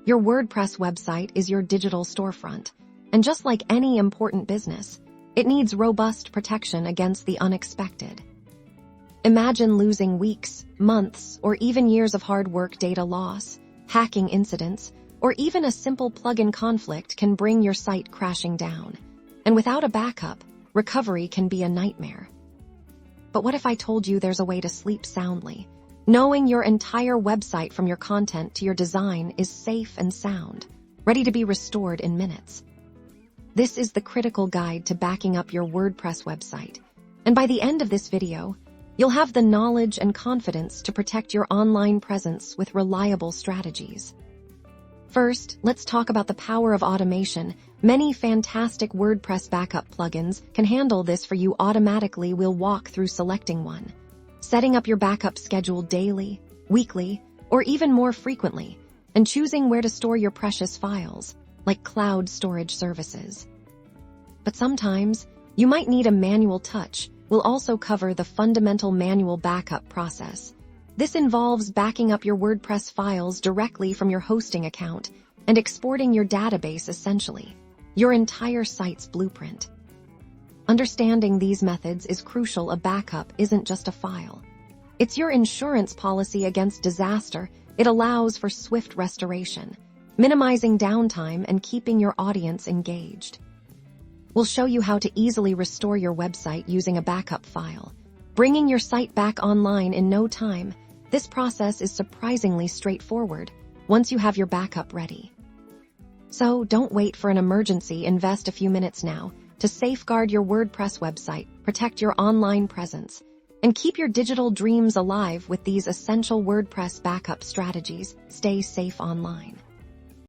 Your WordPress website is your digital storefront, and just like any important business, it needs robust protection against the unexpected. Imagine losing weeks, months, or even years of hard work. Data loss, hacking incidents, or even a simple plugin conflict can bring your site crashing down. And without a backup, recovery can be a nightmare. But what if I told you there's a way to sleep soundly, knowing your entire website from your content to your design is safe and sound, ready to be restored in minutes? This is the critical guide to backing up your WordPress website. And by the end of this video, you'll have the knowledge and confidence to protect your online presence with reliable strategies. First, let's talk about the power of automation. Many fantastic WordPress backup plugins can handle this for you automatically. We'll walk through selecting one, setting up your backup schedule daily, weekly, or even more frequently, and choosing where to store your precious files, like cloud storage services. But sometimes, you might need a manual touch. We'll also cover the fundamental manual backup process. This involves backing up your WordPress files directly from your hosting account and exporting your database, essentially your entire site's blueprint. Understanding these methods is crucial. A backup isn't just a file. It's your insurance policy against disaster. It allows for swift restoration, minimizing downtime and keeping your audience engaged. We'll show you how to easily restore your website using a backup file, bringing your site back online in no time. This process is surprisingly straightforward once you have your backup ready. So don't wait for an emergency. Invest a few minutes now to safeguard your WordPress website, protect your online presence, and keep your digital dreams alive with these essential WordPress backup strategies. Stay safe online.